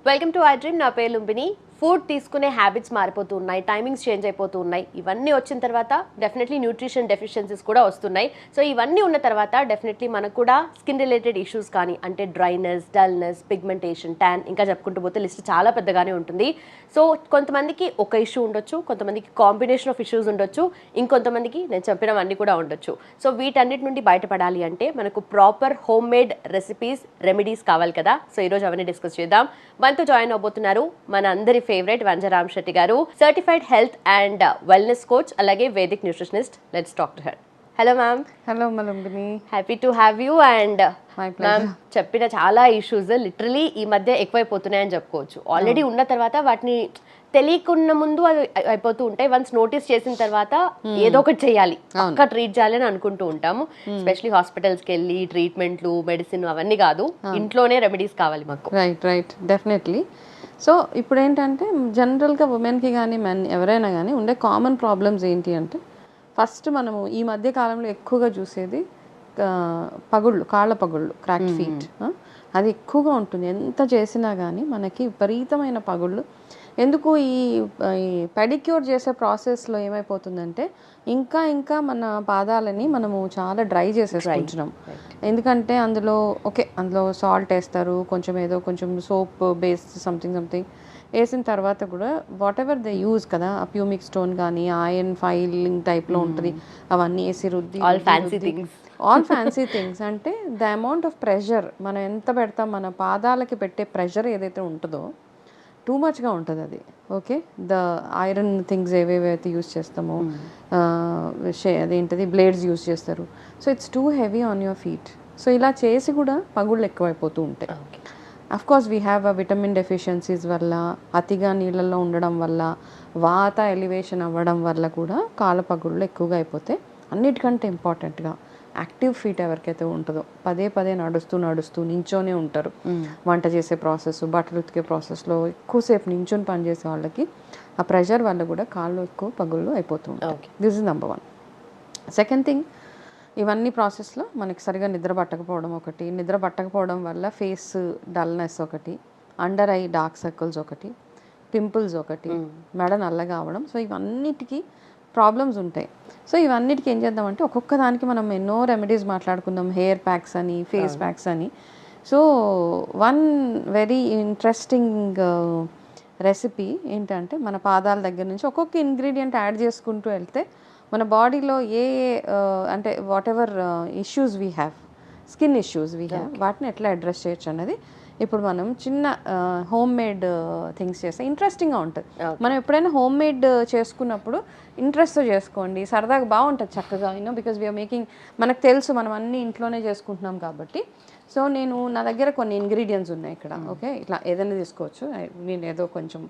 Welcome to I dream. నా పేరు Lumbini. Food తీసుకునే హ్యాబిట్స్ మారిపోతూ ఉన్నాయి, టైమింగ్స్ చేంజ్ అయిపోతూ ఉన్నాయి. ఇవన్నీ వచ్చిన తర్వాత డెఫినెట్లీ న్యూట్రిషన్ డెఫిషియన్సీస్ కూడా వస్తున్నాయి. సో ఇవన్నీ ఉన్న తర్వాత డెఫినెట్లీ మనకు కూడా స్కిన్ రిలేటెడ్ ఇష్యూస్ కానీ, అంటే డ్రైనెస్, డల్నెస్, పిగ్మెంటేషన్, ట్యాన్, ఇంకా చెప్పుకుంటూ పోతే లిస్ట్ చాలా పెద్దగానే ఉంటుంది. సో కొంతమందికి ఒక ఇష్యూ ఉండొచ్చు, కొంతమందికి కాంబినేషన్ ఆఫ్ ఇష్యూస్ ఉండొచ్చు, ఇంకొంతమందికి నేను చెప్పినవన్నీ కూడా ఉండొచ్చు. సో వీటన్నిటి నుండి బయటపడాలి అంటే మనకు proper home made recipes, remedies కావాలి కదా. సో ఈరోజు అవన్నీ డిస్కస్ చేద్దాం. మనతో జాయిన్ అవబోతున్నారు మన అందరి favourite వంజ Ram Shetty garu, certified health and wellness coach, అలాగే vedic nutritionist. Let's talk to her. Hello ma'am. Hello Malambini. Happy to have you. And ma'am చెప్పిన చాలా ఇష్యూస్ లిటరలీ ఈ మధ్య ఎక్కువైపోతున్నాయని చెప్పుకోవచ్చు. ఆల్రెడీ ఉన్న తర్వాత వాటిని తెలియకున్న ముందు అది అయిపోతూ ఉంటాయి. వన్స్ నోటీస్ చేసిన తర్వాత ఏదో ఒకటి చేయాలి, ఇంకా ట్రీట్ చేయాలి అని అనుకుంటూ ఉంటాము. ఎస్పెషలీ హాస్పిటల్స్కి వెళ్ళి ట్రీట్మెంట్లు, మెడిసిన్ అవన్నీ కాదు, ఇంట్లోనే రెమెడీస్ కావాలి మాకు. Right definitely. సో ఇప్పుడు ఏంటంటే జనరల్గా ఉమెన్కి కానీ మెన్ ఎవరైనా కానీ ఉండే కామన్ ప్రాబ్లమ్స్ ఏంటి అంటే, ఫస్ట్ మనము ఈ మధ్య కాలంలో ఎక్కువగా చూసేది పగుళ్ళు, కాళ్ళ పగుళ్ళు, క్రాక్డ్ ఫీట్. అది ఎక్కువగా ఉంటుంది. ఎంత చేసినా కానీ మనకి విపరీతమైన పగుళ్ళు. ఎందుకు ఈ పెడిక్యూర్ చేసే ప్రాసెస్లో ఏమైపోతుందంటే ఇంకా మన పాదాలని మనము చాలా డ్రై చేసేసుకుంటున్నాం. ఎందుకంటే అందులో సాల్ట్ వేస్తారు, కొంచెం సోప్ బేస్డ్ సంథింగ్ వేసిన తర్వాత కూడా వాట్ ఎవర్ దే యూజ్ కదా, ప్యూమిక్ స్టోన్ కానీ ఐరన్ ఫైలింగ్ టైప్లో ఉంటుంది, అవన్నీ వేసి రుద్ది ఆల్ ఫ్యాన్సీ థింగ్స్. అంటే ద అమౌంట్ ఆఫ్ ప్రెషర్ మనం ఎంత పెడతాం, మన పాదాలకి పెట్టే ప్రెషర్ ఏదైతే ఉంటుందో టూ మచ్గా ఉంటుంది అది. ఓకే, ద ఐరన్ థింగ్స్ ఏవేవైతే యూస్ చేస్తామో, అదేంటది బ్లేడ్స్ యూస్ చేస్తారు. So it's too heavy on your feet. So ఇలా చేసి కూడా పగుళ్ళు ఎక్కువైపోతూ ఉంటాయి. Of course we have vitamin deficiencies వల్ల, అతిగా నీళ్ళల్లో ఉండడం వల్ల, వాత ఎలివేషన్ అవ్వడం వల్ల కూడా కాళ్ళ పగుళ్ళు ఎక్కువగా అయిపోతే, అన్నిటికంటే ఇంపార్టెంట్గా యాక్టివ్ ఫీట్ ఎవరికైతే ఉంటుందో, పదే నడుస్తూ నించోనే ఉంటారు, వంట చేసే ప్రాసెస్, బట్టలు ఉతికే ప్రాసెస్లో ఎక్కువసేపు నించొని పనిచేసే వాళ్ళకి ఆ ప్రెషర్ వల్ల కూడా కాళ్ళు ఎక్కువ పగుళ్ళు అయిపోతూ ఉంటాయి. This is number 1. Second thing, ఇవన్నీ ప్రాసెస్లో మనకి సరిగా నిద్ర పట్టకపోవడం వల్ల ఫేస్ డల్నెస్ ఒకటి, అండర్ ఐ డార్క్ సర్కిల్స్ ఒకటి, పింపుల్స్ ఒకటి, మెడ నల్లగా అవ్వడం. సో ఇవన్నిటికీ ప్రాబ్లమ్స్ ఉంటాయి. సో ఇవన్నిటికీ ఏం చేద్దామంటే ఒక్కొక్క దానికి మనం ఎన్నో రెమెడీస్ మాట్లాడుకుందాం, హెయిర్ ప్యాక్స్ అని, ఫేస్ ప్యాక్స్ అని. So one very interesting recipe ఏంటంటే, మన పాదాల దగ్గర నుంచి ఒక్కొక్క ఇంగ్రీడియంట్ యాడ్ చేసుకుంటూ వెళ్తే మన బాడీలో అంటే what ever issues we have, skin issues we have, వాటిని ఎట్లా అడ్రస్ చేయొచ్చు అన్నది ఇప్పుడు మనం చిన్న హోమ్ మేడ్ థింగ్స్ చేస్తే ఇంట్రెస్టింగ్గా ఉంటుంది. మనం ఎప్పుడైనా హోమ్ మేడ్ చేసుకున్నప్పుడు ఇంట్రెస్ట్తో చేసుకోండి, సరదాగా బాగుంటుంది చక్కగా, బికాజ్ వీఆర్ మేకింగ్, మనకు తెలుసు మనం అన్నీ ఇంట్లోనే చేసుకుంటున్నాం కాబట్టి. సో నా దగ్గర కొన్ని ఇంగ్రీడియంట్స్ ఉన్నాయి ఇక్కడ. ఓకే, ఇట్లా ఏదైనా తీసుకోవచ్చు. నేను ఏదో కొంచెం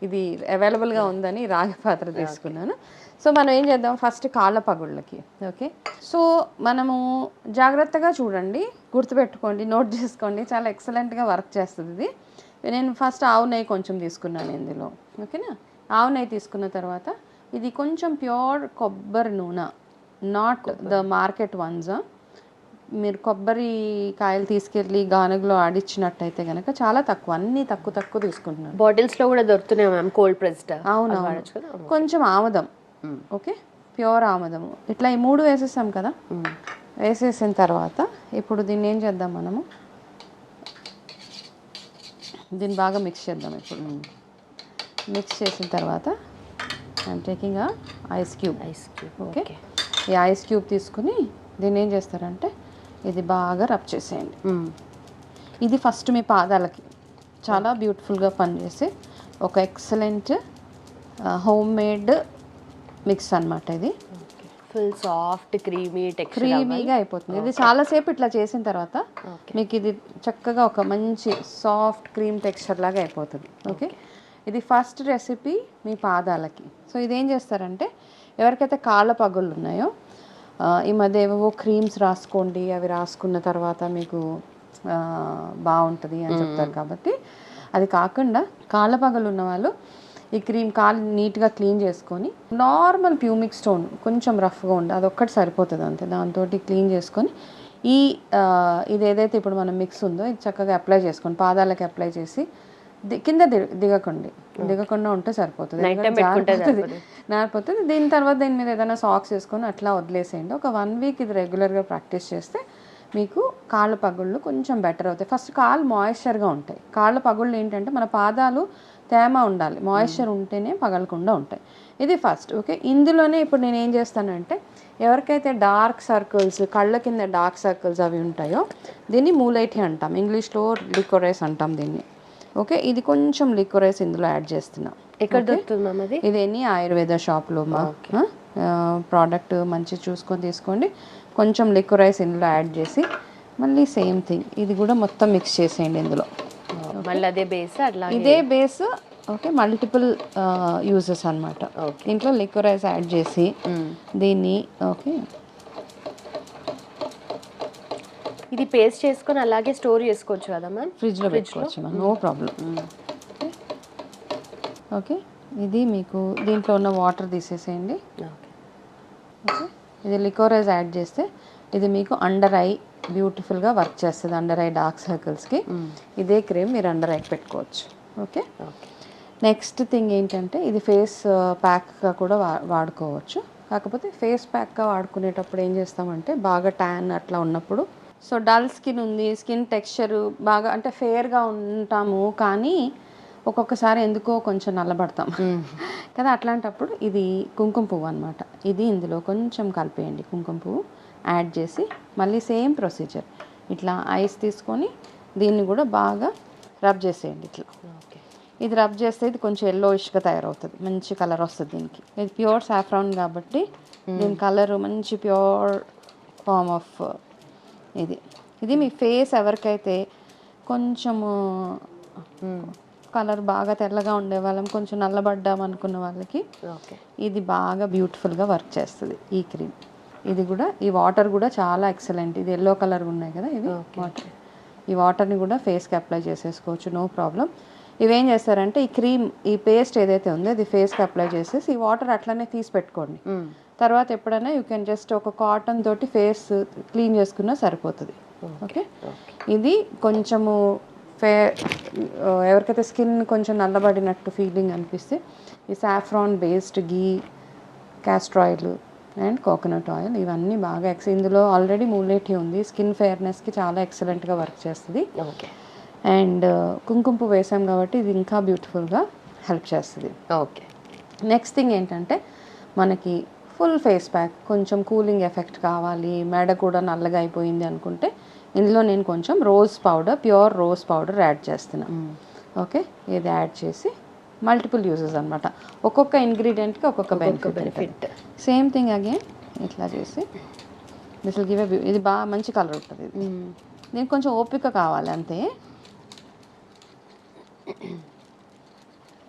ఇది అవైలబుల్గా ఉందని రాగి పాత్ర తీసుకున్నాను. సో మనం ఏం చేద్దాం, ఫస్ట్ కాళ్ళ పగుళ్ళకి. ఓకే, సో మనము జాగ్రత్తగా చూడండి, గుర్తుపెట్టుకోండి, నోట్ చేసుకోండి, చాలా ఎక్సలెంట్గా వర్క్ చేస్తుంది ఇది. నేను ఫస్ట్ ఆవు నెయ్యి కొంచెం తీసుకున్నాను ఇందులో. ఓకేనా, ఆవు నెయ్యి తీసుకున్న తర్వాత ఇది కొంచెం ప్యూర్ కొబ్బరి నూనె, నాట్ ద మార్కెట్ వన్స్. మీరు కొబ్బరి కాయలు తీసుకెళ్ళి గానుగలో ఆడిచ్చినట్టయితే కనుక చాలా తక్కువ, అన్నీ తక్కువ తీసుకుంటున్నాను. బాటిల్స్లో కూడా దొరుకుతున్నాయి మ్యామ్, కోల్డ్ ప్రెస్డ్. అవును, కొంచెం ఆముదం. ఓకే, ప్యూర్ ఆముదము. ఇట్లా ఈ 3 వేసేసాం కదా. వేసేసిన తర్వాత ఇప్పుడు దీన్ని ఏం చేద్దాం, మనము దీన్ని బాగా మిక్స్ చేద్దాం. ఇప్పుడు మిక్స్ చేసిన తర్వాత I'm taking ice cube. Okay, ఈ ఐస్ క్యూబ్ తీసుకుని దీన్ని ఏం చేస్తారంటే ఇది బాగా రబ్ చేసేయండి. ఇది ఫస్ట్ మీ పాదాలకి చాలా బ్యూటిఫుల్గా పనిచేసే ఒక ఎక్సలెంట్ హోమ్ మేడ్ మిక్స్ అనమాట. ఇది ఫుల్ సాఫ్ట్ క్రీమీగా అయిపోతుంది. ఇది చాలాసేపు ఇట్లా చేసిన తర్వాత మీకు ఇది చక్కగా ఒక మంచి సాఫ్ట్ క్రీమ్ టెక్స్చర్ లాగా అయిపోతుంది. ఓకే, ఇది ఫస్ట్ రెసిపీ మీ పాదాలకి. సో ఇదేం చేస్తారంటే, ఎవరికైతే కాళ్ళ పగుళ్ళు ఉన్నాయో ఈ మధ్య ఏవో క్రీమ్స్ రాసుకోండి, అవి రాసుకున్న తర్వాత మీకు బాగుంటుంది అని చెప్తారు. కాబట్టి అది కాకుండా కాళ్ళ పగులు ఉన్న వాళ్ళు ఈ క్రీమ్ కాలు నీట్గా క్లీన్ చేసుకొని, నార్మల్ ప్యూమిక్ స్టోన్ కొంచెం రఫ్గా ఉండి అదొక్కటి సరిపోతుంది అంతే, దాంతో క్లీన్ చేసుకొని ఈ ఇది ఏదైతే ఇప్పుడు మనం మిక్స్ ఉందో ఇది చక్కగా అప్లై చేసుకోండి, పాదాలకి అప్లై చేసి కింద దిగకుండా ఉంటే సరిపోతుంది, నారిపోతుంది. దీని తర్వాత దీని మీద ఏదైనా సాక్స్ వేసుకొని అట్లా వదిలేసేయండి. ఒక 1 వీక్ ఇది రెగ్యులర్గా ప్రాక్టీస్ చేస్తే మీకు కాళ్ళ పగుళ్ళు కొంచెం బెటర్ అవుతాయి. ఫస్ట్ కాళ్ళు మాయిశ్చర్గా ఉంటాయి. కాళ్ళ పగుళ్ళు ఏంటంటే మన పాదాలు తేమ ఉండాలి, మాయిశ్చర్ ఉంటేనే పగలకుండా ఉంటాయి. ఇది ఫస్ట్. ఓకే, ఇందులోనే ఇప్పుడు నేను ఏం చేస్తానంటే ఎవరికైతే డార్క్ సర్కిల్స్, కళ్ళ కింద డార్క్ సర్కిల్స్ అవి ఉంటాయో దీన్ని మూలైటి అంటాం, ఇంగ్లీష్లో లికోరైస్ అంటాం దీన్ని. ఓకే, ఇది కొంచెం లికోరైస్ ఇందులో యాడ్ చేస్తున్నాం. ఎక్కడ దొరుకుతుంది అది? ఇది ఎన్ని ఆయుర్వేద షాప్లో మా ప్రోడక్ట్ మంచి చూసుకొని తీసుకోండి. కొంచెం లికోరైస్ ఇందులో యాడ్ చేసి మళ్ళీ సేమ్ థింగ్ ఇది కూడా మొత్తం మిక్స్ చేసేయండి ఇందులో. మళ్ళీ అదే బేస్, అట్లా ఇదే బేస్. ఓకే, మల్టిపుల్ యూజెస్ అనమాట. దీంట్లో లిక్వరైజ్ యాడ్ చేసి దీన్ని ఓకే ఇది పేస్ట్ చేసుకొని అలాగే స్టోర్ చేసుకోవచ్చు కదా మ్యామ్? ఫ్రిడ్జ్లో పెట్టుకోవచ్చు మ్యామ్, నో ప్రాబ్లం. ఓకే, ఇది మీకు దీంట్లో ఉన్న వాటర్ తీసేసేయండి. ఓకే, ఇది లిక్వరైజ్ యాడ్ చేస్తే ఇది మీకు అండర్ ఐ బ్యూటిఫుల్గా వర్క్ చేస్తుంది. అండర్ ఐ డార్క్ సర్కిల్స్కి ఇదే క్రీమ్ మీరు అండర్ ఐకి పెట్టుకోవచ్చు. ఓకే, నెక్స్ట్ థింగ్ ఏంటంటే ఇది ఫేస్ ప్యాక్గా కూడా వాడుకోవచ్చు. కాకపోతే ఫేస్ ప్యాక్గా వాడుకునేటప్పుడు ఏం చేస్తామంటే బాగా ట్యాన్ అట్లా ఉన్నప్పుడు, సో డల్ స్కిన్ ఉంది, స్కిన్ టెక్స్చర్ బాగా అంటే ఫేర్గా ఉంటాము కానీ ఒక్కొక్కసారి ఎందుకో కొంచెం నల్లబడతాం కదా, అట్లాంటప్పుడు ఇది కుంకుమ పువ్వు అనమాట. ఇది ఇందులో కొంచెం కలిపేయండి, కుంకుమ పువ్వు యాడ్ చేసి మళ్ళీ సేమ్ ప్రొసీజర్ ఇట్లా ఐస్ తీసుకొని దీన్ని కూడా బాగా రబ్ చేసేయండి ఇట్లా. ఇది రబ్ చేస్తే ఇది కొంచెం ఎల్లోయిష్గా తయారవుతుంది, మంచి కలర్ వస్తుంది దీనికి. ఇది ప్యూర్ సాఫ్రాన్ కాబట్టి దీని కలర్ మంచి ప్యూర్ ఫామ్ ఆఫ్ ఇది మీ ఫేస్ ఎవరికైతే కొంచెము కలర్ బాగా తెల్లగా ఉండే వాళ్ళం, కొంచెం నల్లబడ్డాం అనుకున్న వాళ్ళకి ఇది బాగా బ్యూటిఫుల్గా వర్క్ చేస్తుంది ఈ క్రీమ్. ఇది కూడా ఈ వాటర్ కూడా చాలా ఎక్సలెంట్. ఇది ఎల్లో కలర్ ఉన్నాయి కదా ఇవి వాటర్, ఈ వాటర్ని కూడా ఫేస్కి అప్లై చేసేసుకోవచ్చు, నో ప్రాబ్లం. ఇవేం చేస్తారంటే ఈ క్రీమ్, ఈ పేస్ట్ ఏదైతే ఉందో ఇది ఫేస్కి అప్లై చేసేసి ఈ వాటర్ అట్లనే తీసి పెట్టుకోండి. తర్వాత ఎప్పుడైనా యూ కెన్ జస్ట్ ఒక కాటన్ తోటి ఫేస్ క్లీన్ చేసుకున్నా సరిపోతుంది. ఓకే, ఇది కొంచెము ఎవరికైతే స్కిన్ కొంచెం నల్లబడినట్టు ఫీలింగ్ అనిపిస్తే ఈ saffron based ghee, castor oil and coconut oil ఇవన్నీ బాగా ఇందులో ఆల్రెడీ మూలేటి ఉంది, స్కిన్ ఫెయిర్నెస్కి చాలా ఎక్సలెంట్గా వర్క్ చేస్తుంది. అండ్ కుంకుమ పువ్వు వేసాం కాబట్టి ఇది ఇంకా బ్యూటిఫుల్గా హెల్ప్ చేస్తుంది. ఓకే, నెక్స్ట్ థింగ్ ఏంటంటే మనకి ఫుల్ ఫేస్ ప్యాక్, కొంచెం కూలింగ్ ఎఫెక్ట్ కావాలి, మెడ కూడా నల్లగా అయిపోయింది అనుకుంటే ఇందులో నేను కొంచెం rose powder, pure rose powder add చేస్తున్నాను. ఓకే, ఇది యాడ్ చేసి మల్టిపుల్ యూజెస్ అనమాట, ఒక్కొక్క ఇంగ్రీడియంట్కి ఒక్కొక్క బెనిఫిట్. సేమ్ థింగ్ అగైన్ ఇట్లా చేసి దిస్ విల్ గివ్ ఇది బాగా మంచి కలర్ ఉంటుంది. ఇది దీనికి కొంచెం ఓపిక కావాలి అంతే.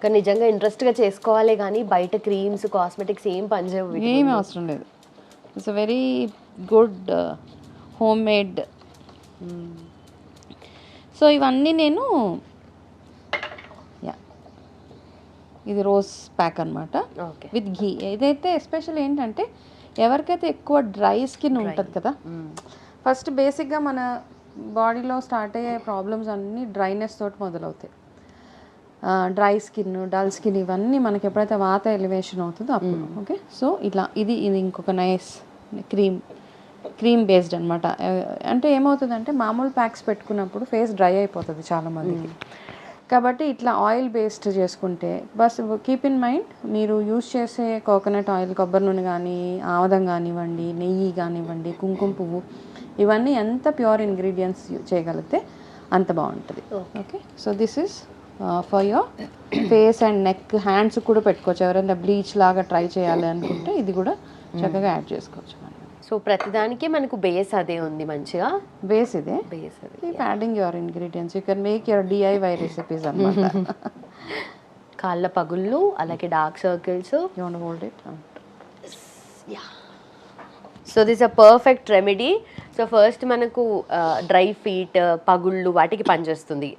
కానీ నిజంగా ఇంట్రెస్ట్గా చేసుకోవాలి కానీ బయట క్రీమ్స్, కాస్మెటిక్స్ ఏం పనిచేయవు, ఏమీ అవసరం లేదు. It's a very good home made. So ఇవన్నీ నేను ఇది రోజ్ ప్యాక్ అనమాట విత్ ఘీ. ఏదైతే ఎస్పెషల్ ఏంటంటే ఎవరికైతే ఎక్కువ డ్రై స్కిన్ ఉంటుంది కదా, ఫస్ట్ బేసిక్గా మన బాడీలో స్టార్ట్ అయ్యే ప్రాబ్లమ్స్ అన్నీ డ్రైనెస్ తోటి మొదలవుతాయి. డ్రై స్కిన్, డల్ స్కిన్ ఇవన్నీ మనకి ఎప్పుడైతే వాత ఎలివేషన్ అవుతుందో అప్పుడు. ఓకే, సో ఇట్లా ఇది ఇంకొక నైస్ క్రీమ్ బేస్డ్ అనమాట. అంటే ఏమవుతుందంటే మామూలు ప్యాక్స్ పెట్టుకున్నప్పుడు ఫేస్ డ్రై అయిపోతుంది చాలామందికి, కాబట్టి ఇట్లా ఆయిల్ బేస్డ్ చేసుకుంటే బస్ కీప్ ఇన్ మైండ్ మీరు యూజ్ చేసే కోకోనట్ ఆయిల్, కొబ్బరి నూనె కానీ, ఆముదం కానివ్వండి, నెయ్యి కానివ్వండి, కుంకుమ పువ్వు ఇవన్నీ ఎంత ప్యూర్ ఇంగ్రీడియంట్స్ చేయగలిగితే అంత బాగుంటుంది. Okay, so this is for your face and neck, hands కూడా పెట్టుకోవచ్చు. ఎవరైనా బ్లీచ్ లాగా ట్రై చేయాలి అనుకుంటే ఇది కూడా చక్కగా యాడ్ చేసుకోవచ్చు. సో ప్రతిదానికి మనకు బేస్ అదే ఉంది, మంచిగా బేస్ ఇదే. Base adding your ingredients, you can make your DIY recipes అన్నమాట. కాళ్ళ పగుళ్ళు, అలాగే dark circles, you want hold it. So this a perfect remedy. So first మనకు డ్రై ఫీట్, పగుళ్ళు వాటికి పనిచేస్తుంది.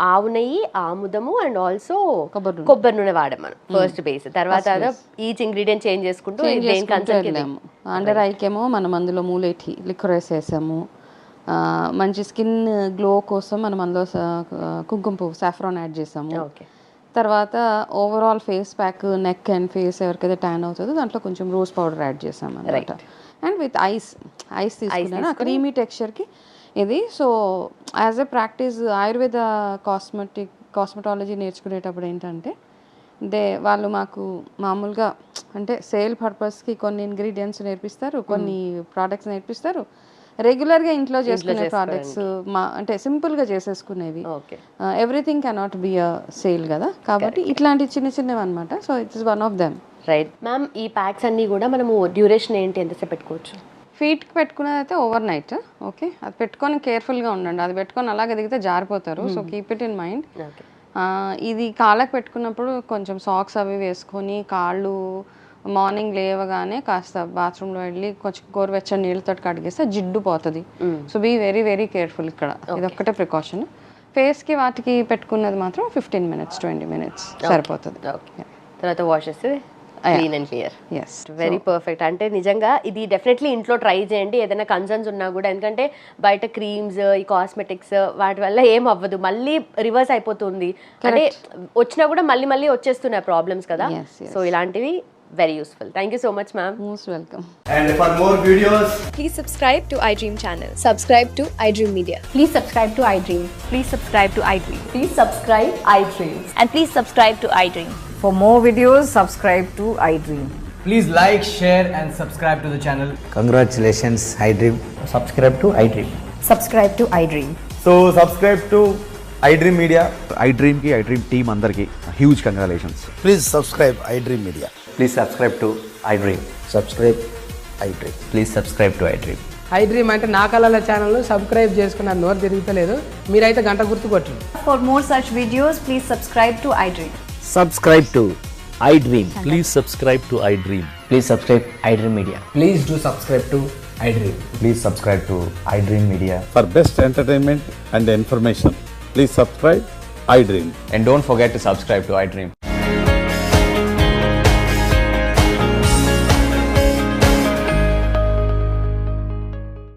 ఆవు నెయ్యి, ఆముదము అండ్ ఆల్సో కొబ్బరి కొబ్బరి నూనె వాడాం మనం ఫస్ట్ బేస్. తర్వాత ఈచ్ ఇంగ్రీడియంట్ చేంజ్ చేసుకుంటూ దేని కన్సర్న్ అండర్ ఐకేమో మనం అందులో మూలేటి లిక్వరైస్ వేసాము. మంచి స్కిన్ గ్లో కోసం మనం అందులో కుంకుమ పువ్వు సాఫ్రాన్ యాడ్ చేసాము. ఓకే. తర్వాత overall face pack, neck and face ఎవరికైతే ట్యాన్ అవుతుందో దాంట్లో కొంచెం రోజ్ పౌడర్ యాడ్ చేసాం అనమాట. అండ్ విత్ ఐస్ తీసుకున్నాను ఆ క్రీమీ టెక్స్చర్కి ఇది. So as a practice Ayurveda cosmetology నేర్చుకునేటప్పుడు ఏంటంటే వాళ్ళు మాకు మామూలుగా అంటే సేల్ పర్పస్కి కొన్ని ఇంగ్రీడియంట్స్ నేర్పిస్తారు, కొన్ని ప్రోడక్ట్స్ నేర్పిస్తారు. రెగ్యులర్గా ఇంట్లో చేసుకునే ప్రోడక్ట్స్ అంటే సింపుల్గా చేసేసుకునేవి. Everything cannot be a sale కదా, కాబట్టి ఇట్లాంటి చిన్న చిన్నవి అనమాట. So it's one of them. Right ma'am. ఈ ప్యాక్స్ అన్నీ కూడా మనము డ్యూరేషన్ ఏంటి, ఎంతసేపు పెట్టుకోవచ్చు? ఫీట్కి పెట్టుకునేది అయితే ఓవర్ నైట్. ఓకే, అది పెట్టుకొని కేర్ఫుల్గా ఉండండి. అది పెట్టుకొని అలాగే దిగితే జారిపోతారు. So keep it in mind. ఇది కాళ్ళకి పెట్టుకున్నప్పుడు కొంచెం సాక్స్ అవి వేసుకొని కాళ్ళు మార్నింగ్ లేవగానే కాస్త బాత్రూంలో వెళ్ళి కొంచెం గోరువెచ్చని నీళ్ళతో కడిగేస్తే జిడ్డు పోతుంది. So be very very careful ఇక్కడ. ఇది ఒక్కటే ప్రికాషన్. ఫేస్కి వాటికి పెట్టుకున్నది మాత్రం 15 minutes 20 minutes సరిపోతుంది. తర్వాత వాష్ చేస్తే clean and clear. Very perfect. అంటే నిజంగా ఇది డెఫినెట్లీ ఇంట్లో ట్రై చేయండి ఏదైనా కన్సర్న్స్ ఉన్నా కూడా. ఎందుకంటే బయట క్రీమ్స్, ఈ కాస్మెటిక్స్ వాటి వల్ల ఏం అవ్వదు, మళ్ళీ రివర్స్ అయిపోతుంది. అంటే వచ్చినా కూడా మళ్ళీ మళ్ళీ వచ్చేస్తున్నాయి ప్రాబ్లమ్స్ కదా. సో ఇలాంటివి very useful. Thank you so much, ma'am. Most welcome. And for more videos, please subscribe to iDream channel. Subscribe to iDream Media. Please subscribe to iDream. Please subscribe to iDream. Please subscribe iDream. And please subscribe to iDream. For more videos, subscribe to iDream. please like, share and subscribe to the channel. Congratulations, iDream. Subscribe to iDream. Subscribe to iDream. So subscribe to iDream Media. iDream ki iDream team andarki huge congratulations. Please subscribe iDream Media. Please subscribe to iDream. Subscribe iDream. Please subscribe to iDream. iDream అంటే నా కళల channel subscribe చేసుకున్న నోరు తిరుగుతలేదు, మీరైతే గంట గుర్తు కొట్టండి. For more such videos, please subscribe to iDream. Subscribe to iDream. Please subscribe to iDream. Please subscribe iDream Media. Please do subscribe to iDream. Please subscribe to iDream Media. For best entertainment and information, please subscribe iDream. And don't forget to subscribe to iDream.